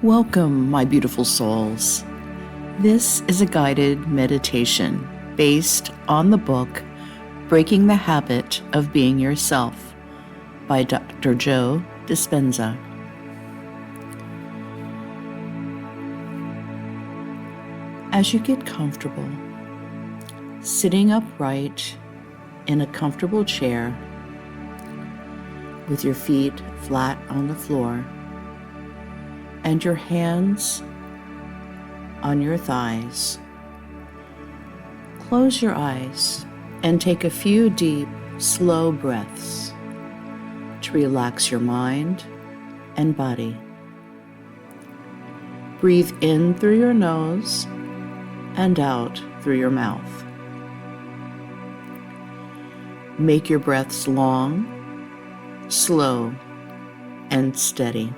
Welcome, my beautiful souls. This is a guided meditation based on the book Breaking the Habit of Being Yourself by Dr. Joe Dispenza. As you get comfortable, sitting upright in a comfortable chair with your feet flat on the floor and your hands on your thighs, close your eyes and take a few deep, slow breaths to relax your mind and body. Breathe in through your nose and out through your mouth. Make your breaths long, slow, and steady.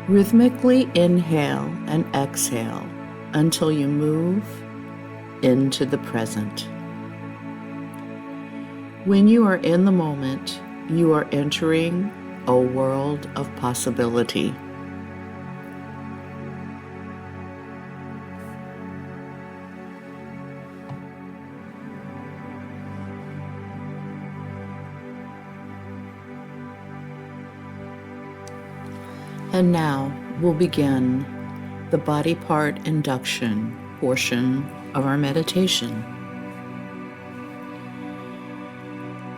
Rhythmically inhale and exhale until you move into the present. When you are in the moment, you are entering a world of possibility. And now we'll begin the body part induction portion of our meditation.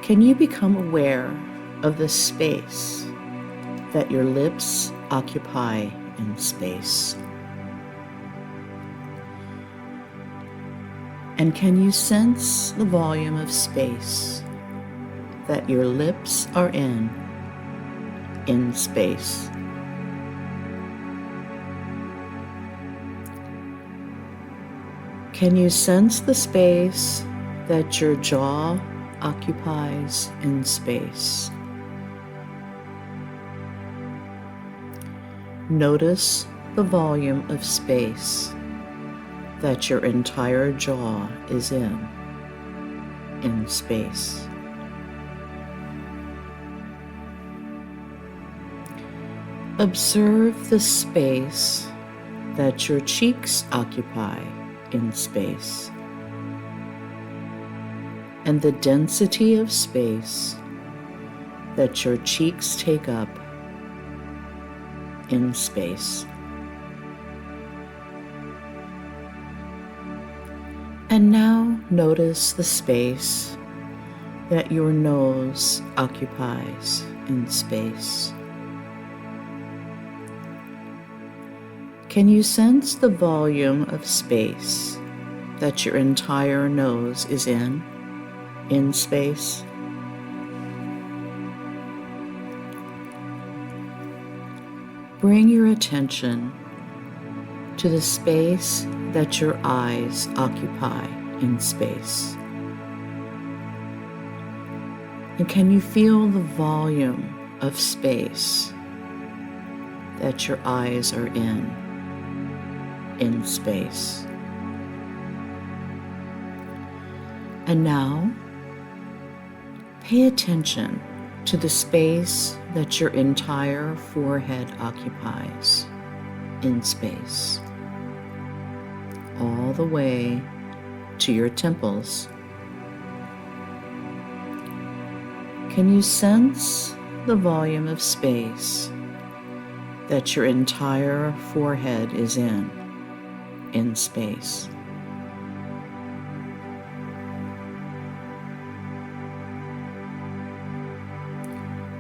Can you become aware of the space that your lips occupy in space? And can you sense the volume of space that your lips are in space? Can you sense the space that your jaw occupies in space? Notice the volume of space that your entire jaw is in space. Observe the space that your cheeks occupy in space, and the density of space that your cheeks take up in space. And now notice the space that your nose occupies in space. Can you sense the volume of space that your entire nose is in space? Bring your attention to the space that your eyes occupy in space. And can you feel the volume of space that your eyes are in space? And now, pay attention to the space that your entire forehead occupies in space, all the way to your temples. Can you sense the volume of space that your entire forehead is in space?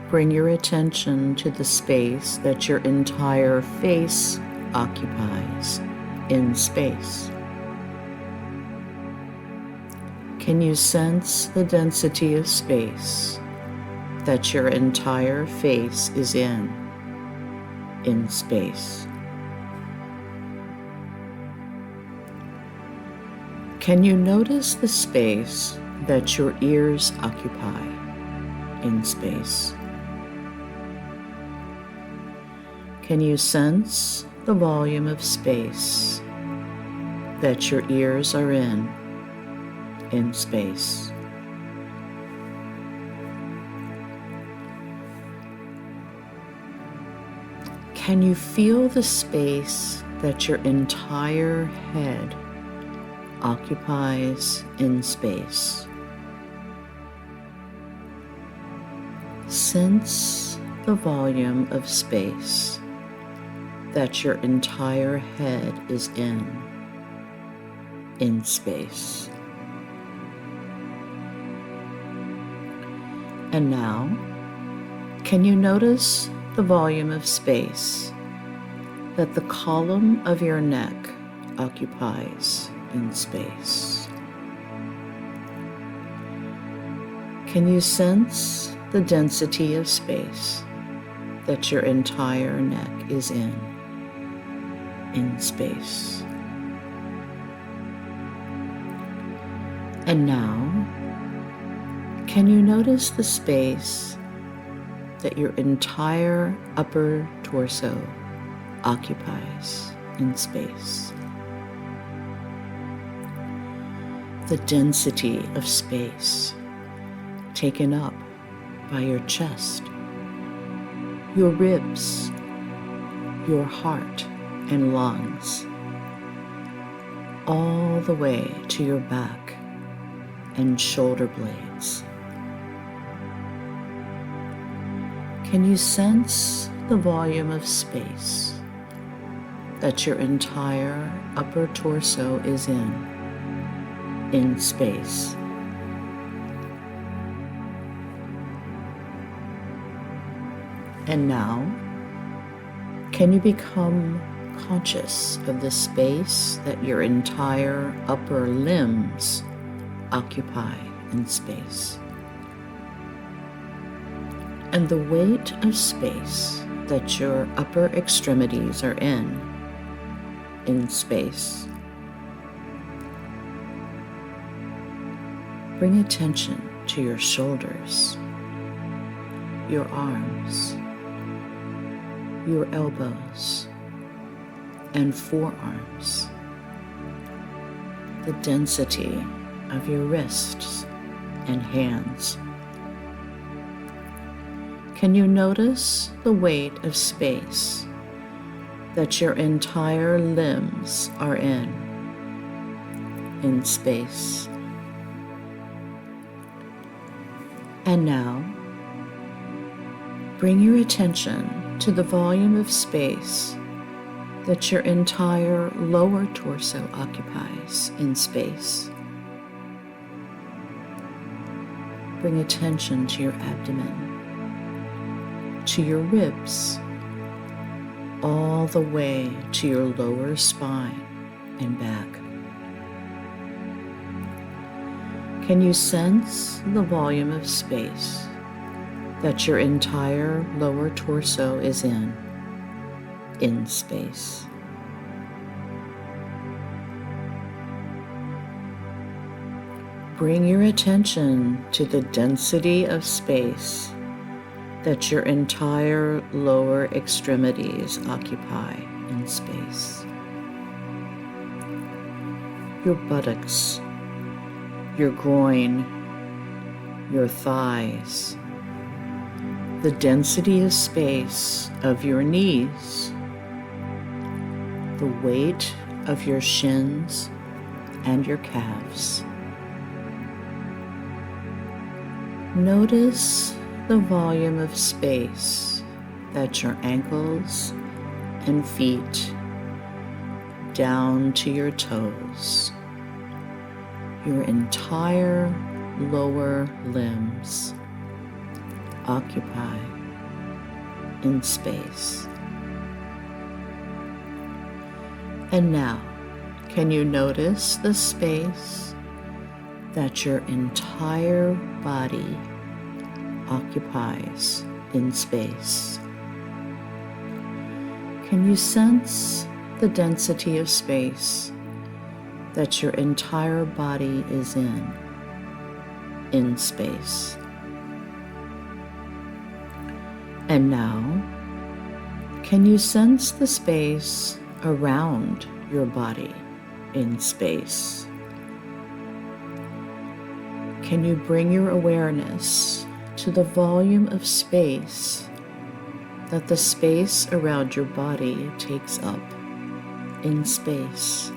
Bring your attention to the space that your entire face occupies in space. Can you sense the density of space that your entire face is in space? Can you notice the space that your ears occupy in space? Can you sense the volume of space that your ears are in space? Can you feel the space that your entire head occupies in space? Sense the volume of space that your entire head is in space. And now, can you notice the volume of space that the column of your neck occupies in space? Can you sense the density of space that your entire neck is in space? And now, can you notice the space that your entire upper torso occupies in space? The density of space taken up by your chest, your ribs, your heart and lungs, all the way to your back and shoulder blades. Can you sense the volume of space that your entire upper torso is in space? And now, can you become conscious of the space that your entire upper limbs occupy in space? And the weight of space that your upper extremities are in space. Bring attention to your shoulders, your arms, your elbows and forearms, the density of your wrists and hands. Can you notice the weight of space that your entire limbs are in space? And now, bring your attention to the volume of space that your entire lower torso occupies in space. Bring attention to your abdomen, to your ribs, all the way to your lower spine and back. Can you sense the volume of space that your entire lower torso is in space? Bring your attention to the density of space that your entire lower extremities occupy in space. Your buttocks, your groin, your thighs, the density of space of your knees, the weight of your shins and your calves. Notice the volume of space that your ankles and feet down to your toes, your entire lower limbs occupy in space. And now, can you notice the space that your entire body occupies in space? Can you sense the density of space that your entire body is in space? And now, can you sense the space around your body in space? Can you bring your awareness to the volume of space that the space around your body takes up in space?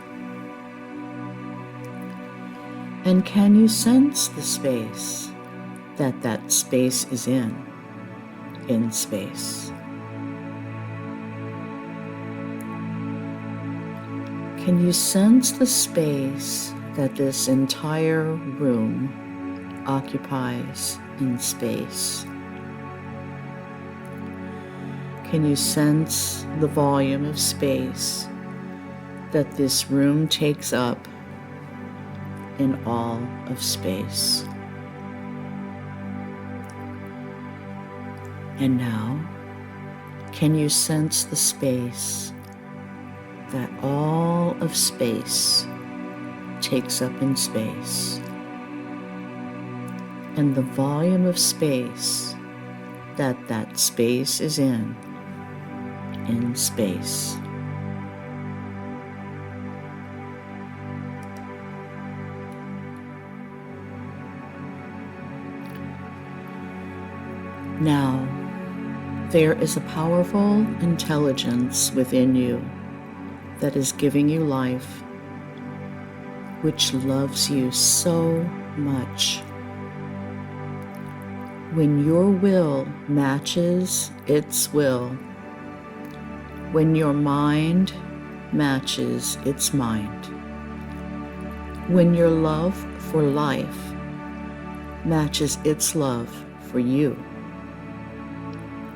And can you sense the space that that space is in space? Can you sense the space that this entire room occupies in space? Can you sense the volume of space that this room takes up in all of space? And now, can you sense the space that all of space takes up in space, and the volume of space that that space is in space? Now, there is a powerful intelligence within you that is giving you life, which loves you so much. When your will matches its will, when your mind matches its mind, when your love for life matches its love for you,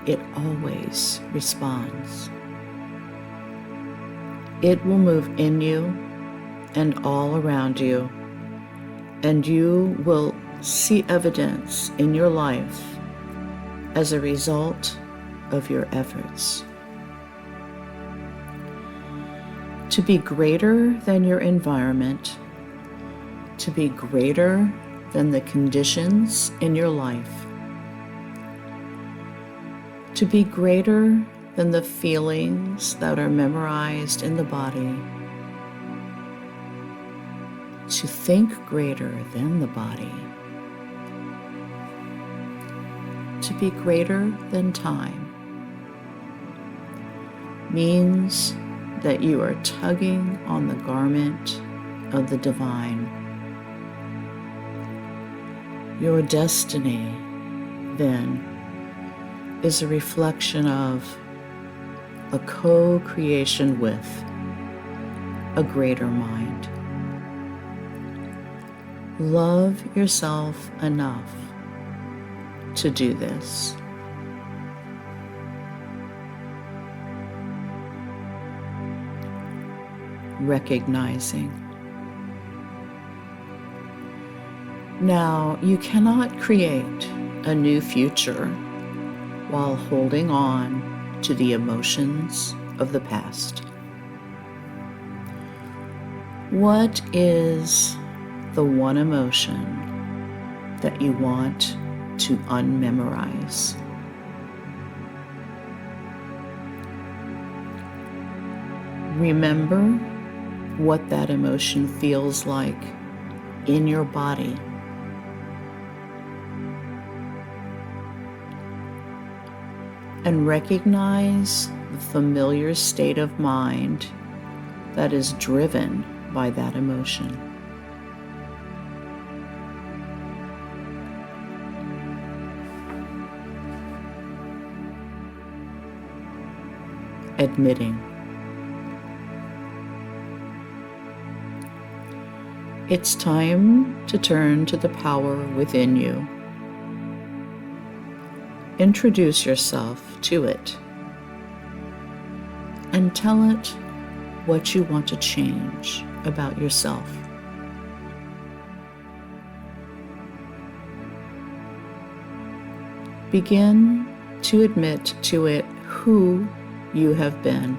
it always responds. It will move in you and all around you, and you will see evidence in your life as a result of your efforts. To be greater than your environment, to be greater than the conditions in your life, to be greater than the feelings that are memorized in the body, to think greater than the body, to be greater than time, means that you are tugging on the garment of the divine. Your destiny, then, is a reflection of a co-creation with a greater mind. Love yourself enough to do this. Recognizing. Now, you cannot create a new future while holding on to the emotions of the past. What is the one emotion that you want to unmemorize? Remember what that emotion feels like in your body. And recognize the familiar state of mind that is driven by that emotion. Admitting. It's time to turn to the power within you. Introduce yourself to it and tell it what you want to change about yourself. Begin to admit to it who you have been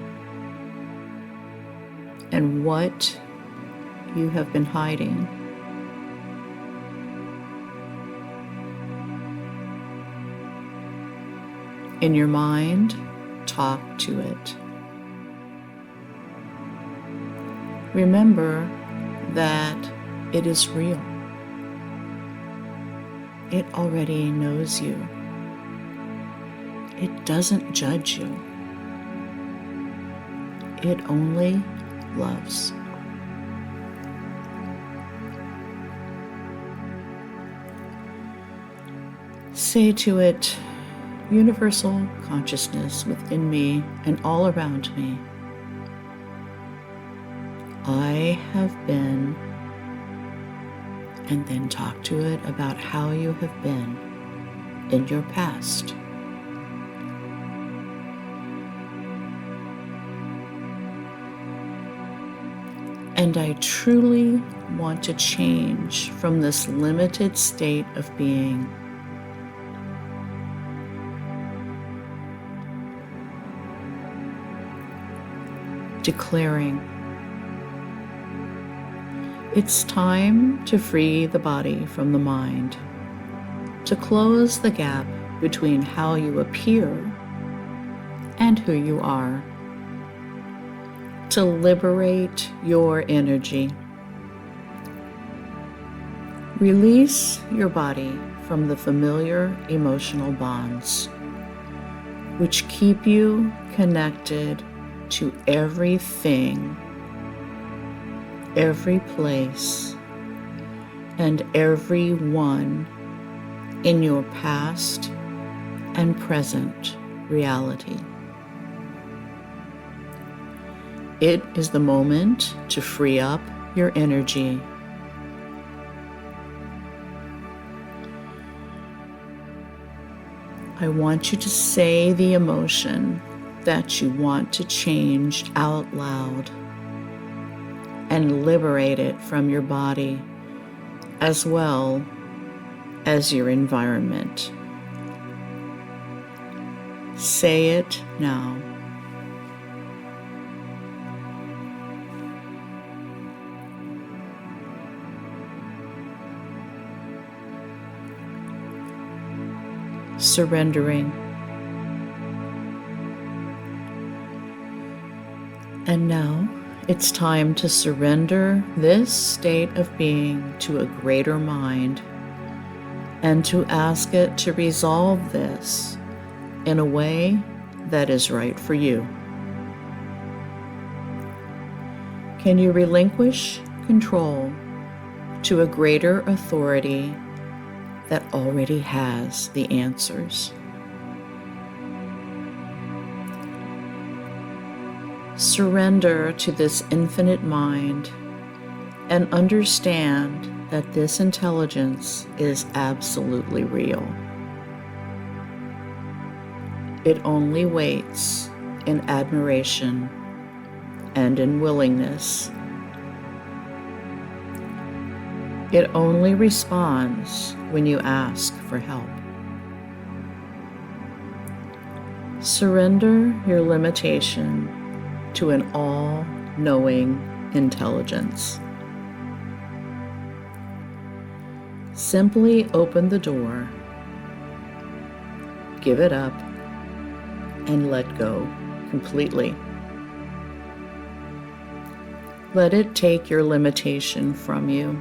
and what you have been hiding. In your mind, talk to it. Remember that it is real. It already knows you. it doesn't judge you. It only loves. Say to it, universal consciousness within me and all around me, I have been, and then talk to it about how you have been in your past. And I truly want to change from this limited state of being. Declaring, it's time to free the body from the mind, to close the gap between how you appear and who you are, to liberate your energy. Release your body from the familiar emotional bonds, which keep you connected to everything, every place, and everyone in your past and present reality. It is the moment to free up your energy. I want you to say the emotion that you want to change out loud and liberate it from your body as well as your environment. Say it now. Surrendering. And now it's time to surrender this state of being to a greater mind and to ask it to resolve this in a way that is right for you. Can you relinquish control to a greater authority that already has the answers? Surrender to this infinite mind and understand that this intelligence is absolutely real. It only waits in admiration and in willingness. It only responds when you ask for help. Surrender your limitation to an all-knowing intelligence. Simply open the door, give it up, and let go completely. Let it take your limitation from you.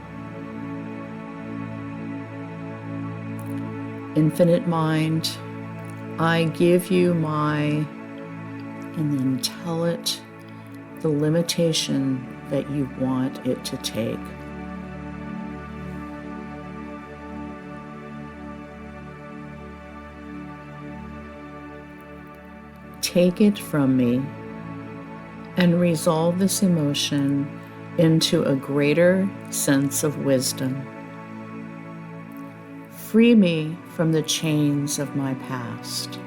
Infinite mind, I give you my, and then tell it the limitation that you want it to take. Take it from me and resolve this emotion into a greater sense of wisdom. Free me from the chains of my past.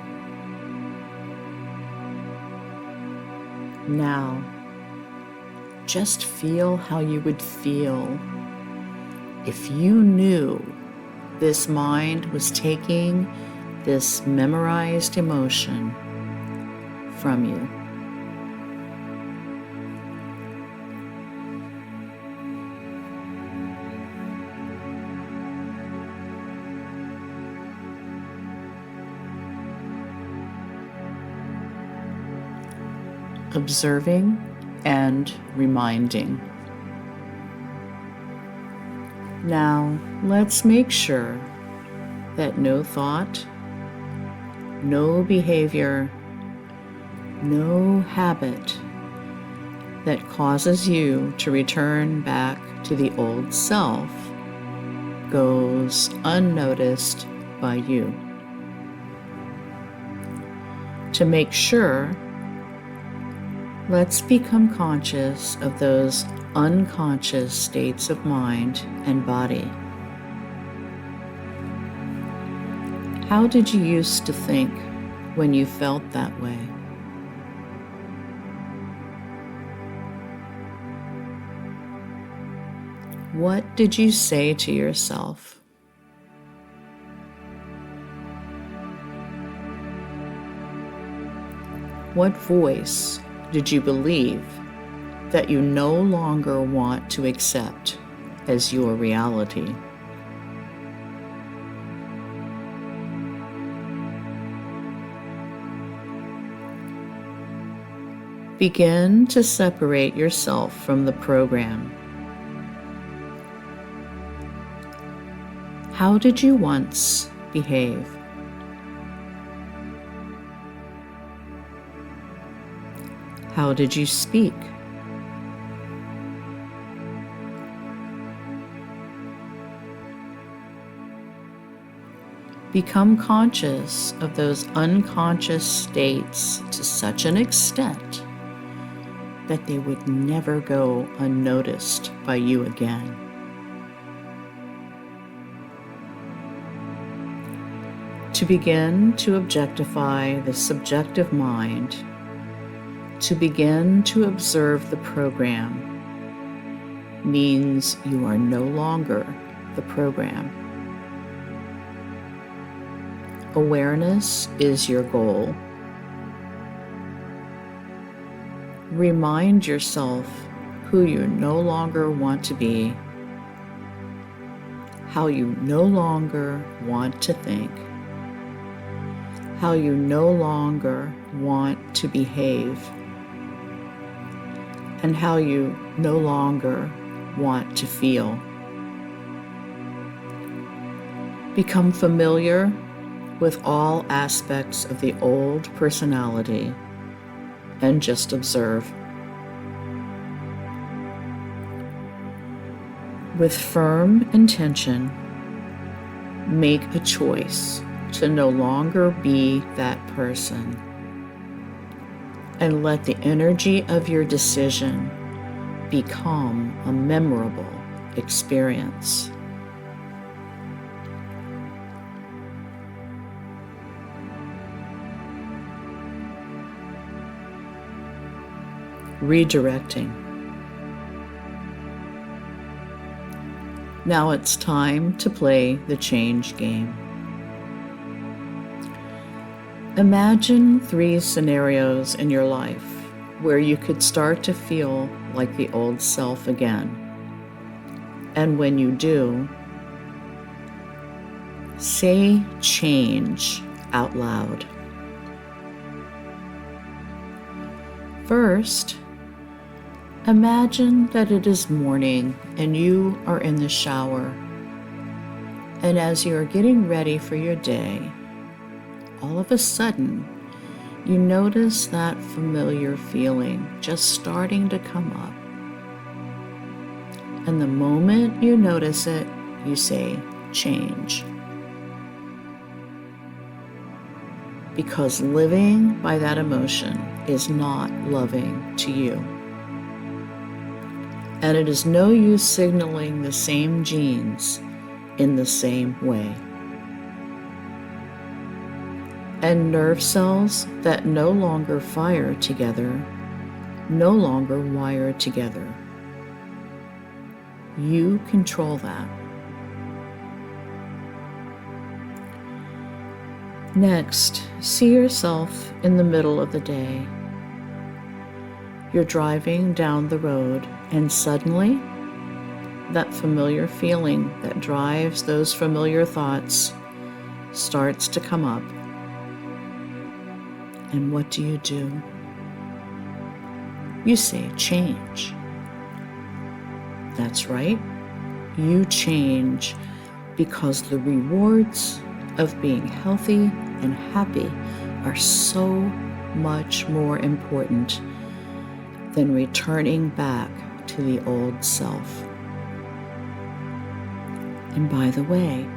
Now, just feel how you would feel if you knew this mind was taking this memorized emotion from you. Observing and reminding. Now, let's make sure that no thought, no behavior, no habit that causes you to return back to the old self goes unnoticed by you. To make sure, let's become conscious of those unconscious states of mind and body. How did you used to think when you felt that way? What did you say to yourself? What voice did you believe that you no longer want to accept as your reality? Begin to separate yourself from the program. How did you once behave? How did you speak? Become conscious of those unconscious states to such an extent that they would never go unnoticed by you again. To begin to objectify the subjective mind, to begin to observe the program, means you are no longer the program. Awareness is your goal. Remind yourself who you no longer want to be, how you no longer want to think, how you no longer want to behave, and how you no longer want to feel. Become familiar with all aspects of the old personality and just observe. With firm intention, make a choice to no longer be that person, and let the energy of your decision become a memorable experience. Redirecting. Now it's time to play the change game. Imagine 3 scenarios in your life where you could start to feel like the old self again. And when you do, say change out loud. First, imagine that it is morning and you are in the shower. And as you are getting ready for your day, all of a sudden, you notice that familiar feeling just starting to come up. And the moment you notice it, you say, change. Because living by that emotion is not loving to you. And it is no use signaling the same genes in the same way. And nerve cells that no longer fire together, no longer wire together. You control that. Next, see yourself in the middle of the day. You're driving down the road, and suddenly, that familiar feeling that drives those familiar thoughts starts to come up. And what do? You say change. That's right. You change because the rewards of being healthy and happy are so much more important than returning back to the old self. And by the way,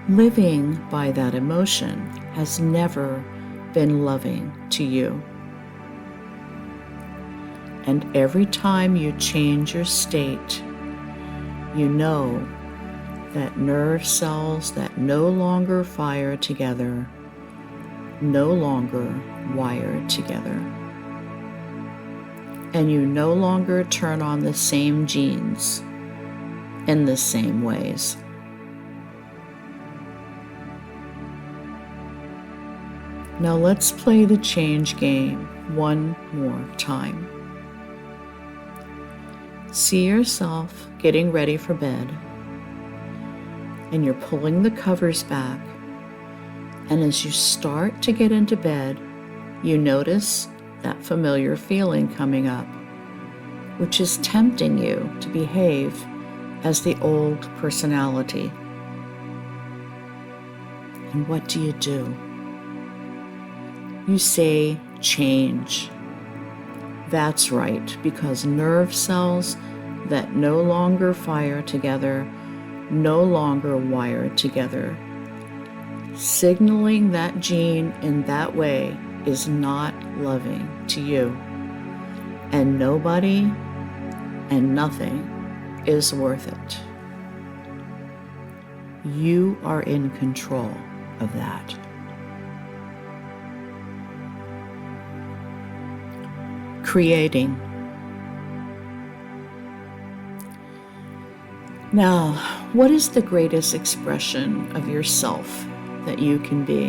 living by that emotion has never been loving to you. And every time you change your state, you know that nerve cells that no longer fire together no longer wire together. And you no longer turn on the same genes in the same ways. Now let's play the change game one more time. See yourself getting ready for bed, and you're pulling the covers back, and as you start to get into bed, you notice that familiar feeling coming up, which is tempting you to behave as the old personality. And what do? You say change. That's right, because nerve cells that no longer fire together no longer wire together. Signaling that gene in that way is not loving to you. And nobody and nothing is worth it. You are in control of that. Creating. Now, what is the greatest expression of yourself that you can be?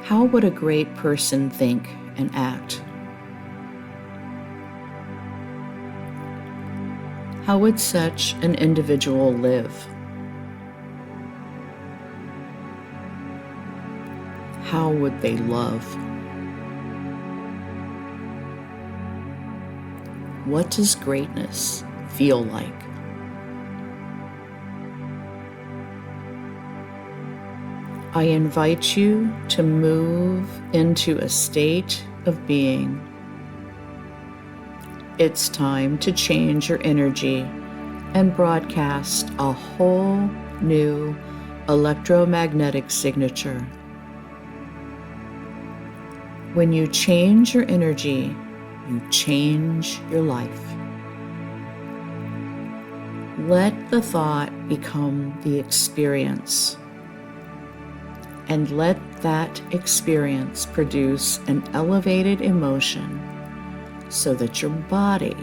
How would a great person think and act? How would such an individual live? How would they love? What does greatness feel like? I invite you to move into a state of being. It's time to change your energy and broadcast a whole new electromagnetic signature. When you change your energy, you change your life. Let the thought become the experience, and let that experience produce an elevated emotion so that your body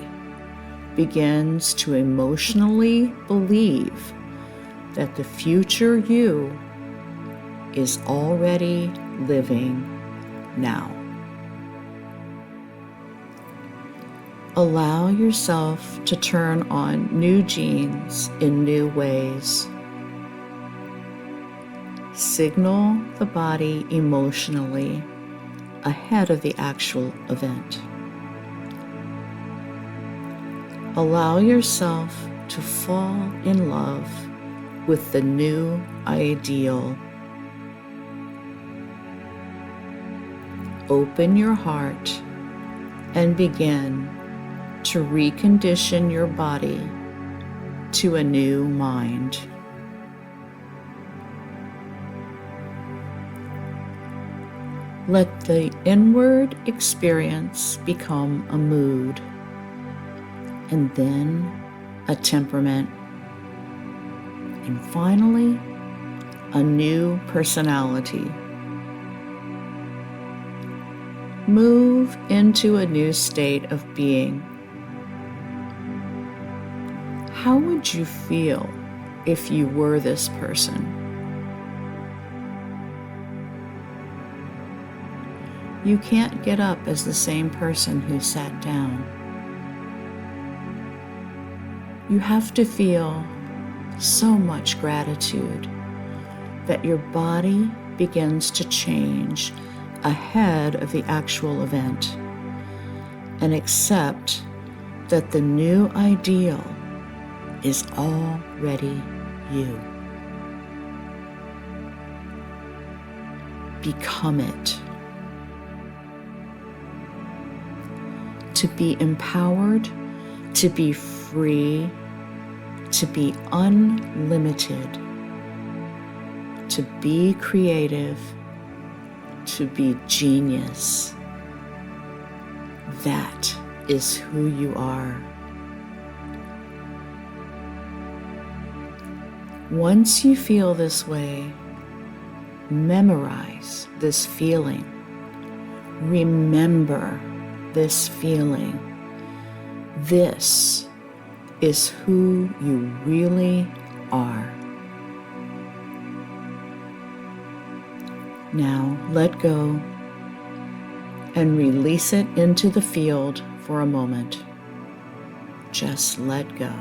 begins to emotionally believe that the future you is already living now. Allow yourself to turn on new genes in new ways. Signal the body emotionally ahead of the actual event. Allow yourself to fall in love with the new ideal. Open your heart and begin to recondition your body to a new mind. Let the inward experience become a mood, and then a temperament, and finally, a new personality. Move into a new state of being. How would you feel if you were this person? You can't get up as the same person who sat down. You have to feel so much gratitude that your body begins to change ahead of the actual event, and accept that the new ideal is already you. become it. To be empowered, to be free, to be unlimited, to be creative, to be genius. That is who you are. Once you feel this way, memorize this feeling. Remember this feeling. This is who you really are. Now let go and release it into the field for a moment. Just let go.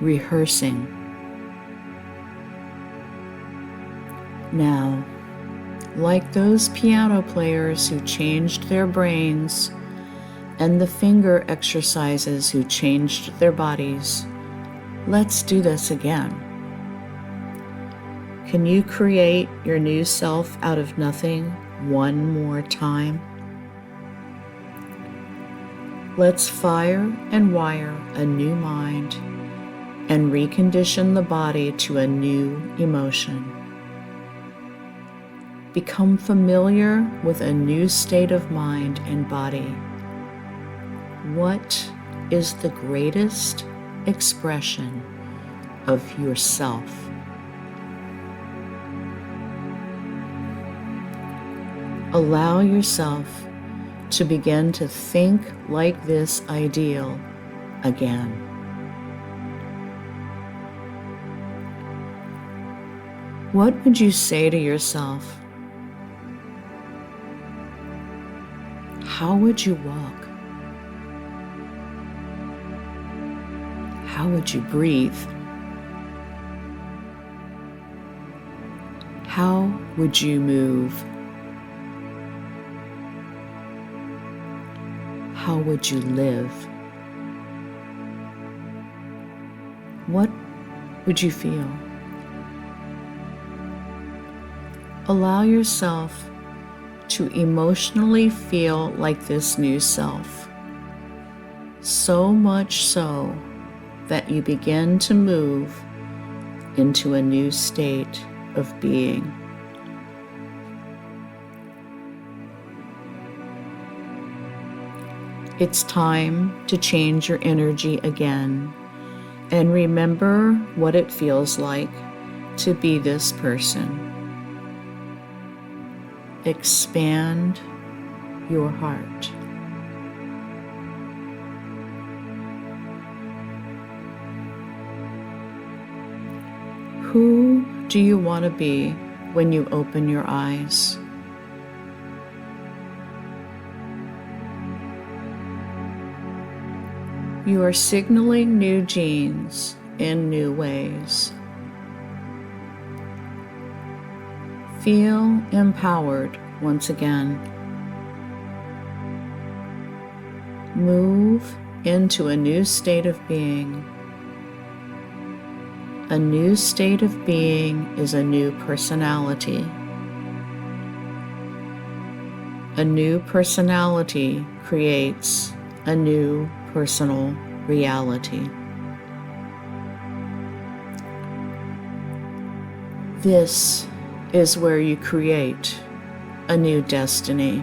Rehearsing. Now, like those piano players who changed their brains and the finger exercises who changed their bodies, let's do this again. Can you create your new self out of nothing one more time? Let's fire and wire a new mind and recondition the body to a new emotion. Become familiar with a new state of mind and body. What is the greatest expression of yourself? Allow yourself to begin to think like this ideal again. What would you say to yourself? How would you walk? How would you breathe? How would you move? How would you live? What would you feel? Allow yourself to emotionally feel like this new self, so much so that you begin to move into a new state of being. It's time to change your energy again and remember what it feels like to be this person. Expand your heart. Who do you want to be when you open your eyes? You are signaling new genes in new ways. Feel empowered once again. Move into a new state of being. A new state of being is a new personality. A new personality creates a new personal reality. This is where you create a new destiny.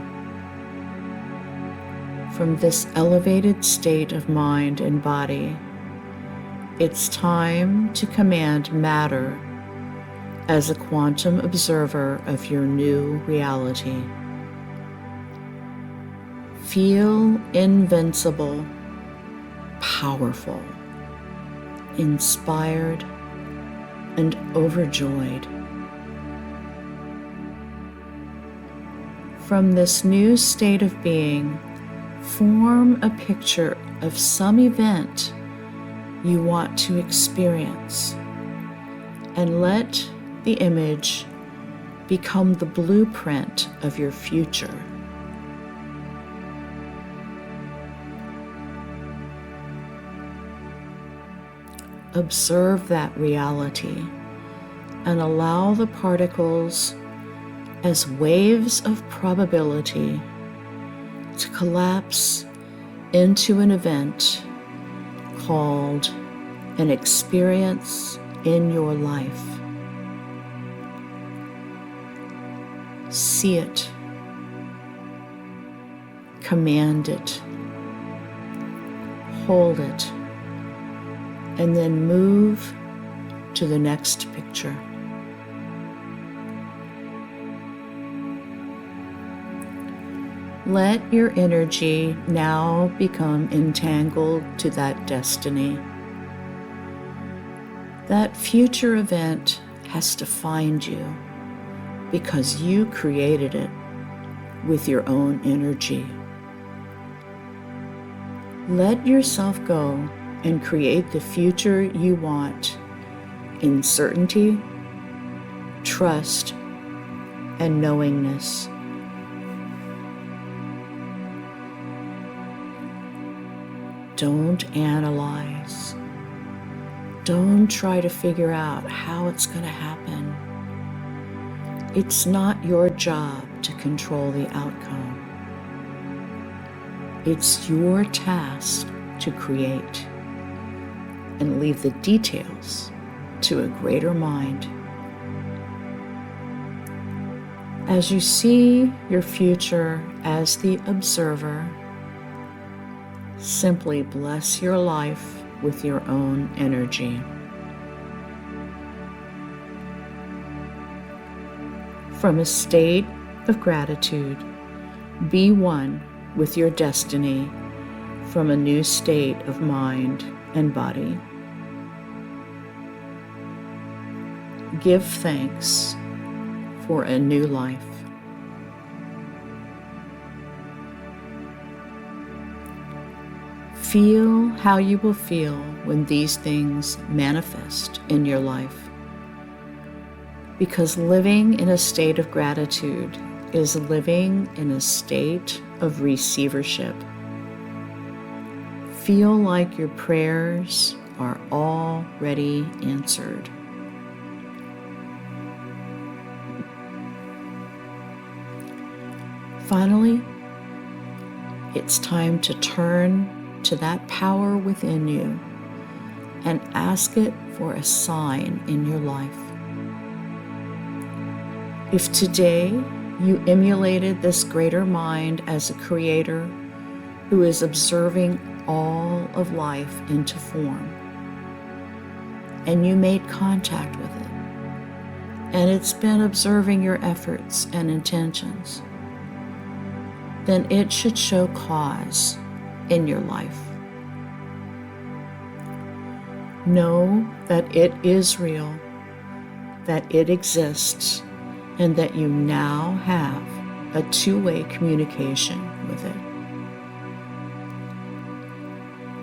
From this elevated state of mind and body, it's time to command matter as a quantum observer of your new reality. Feel invincible, powerful, inspired, and overjoyed. From this new state of being, form a picture of some event you want to experience, and let the image become the blueprint of your future. observe that reality and allow the particles as waves of probability to collapse into an event called an experience in your life. See it, command it, hold it, and then move to the next picture. Let your energy now become entangled to that destiny. That future event has to find you because you created it with your own energy. Let yourself go and create the future you want in certainty, trust, and knowingness. Don't analyze. Don't try to figure out how it's going to happen. It's not your job to control the outcome. It's your task to create and leave the details to a greater mind. As you see your future as the observer, simply bless your life with your own energy. From a state of gratitude, be one with your destiny from a new state of mind and body. Give thanks for a new life. Feel how you will feel when these things manifest in your life. Because living in a state of gratitude is living in a state of receivership. Feel like your prayers are already answered. Finally, it's time to turn to that power within you and ask it for a sign in your life. If today you emulated this greater mind as a creator who is observing all of life into form, and you made contact with it, and it's been observing your efforts and intentions, then it should show cause in your life. Know that it is real, that it exists, and that you now have a two-way communication with it.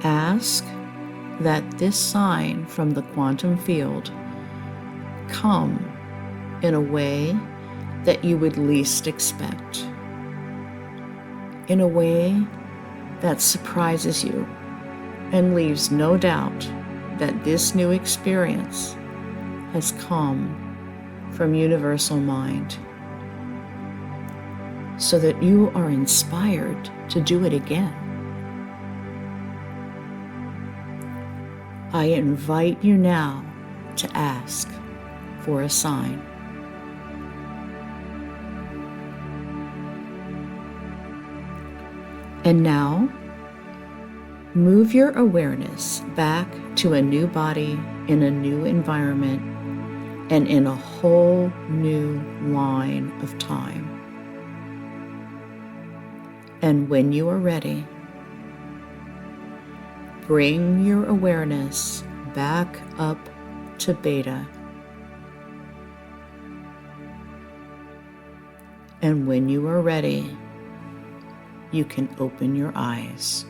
Ask that this sign from the quantum field come in a way that you would least expect, in a way that surprises you and leaves no doubt that this new experience has come from universal mind, so that you are inspired to do it again. I invite you now to ask for a sign. And now, move your awareness back to a new body in a new environment and in a whole new line of time. And when you are ready, bring your awareness back up to beta. And when you are ready, you can open your eyes.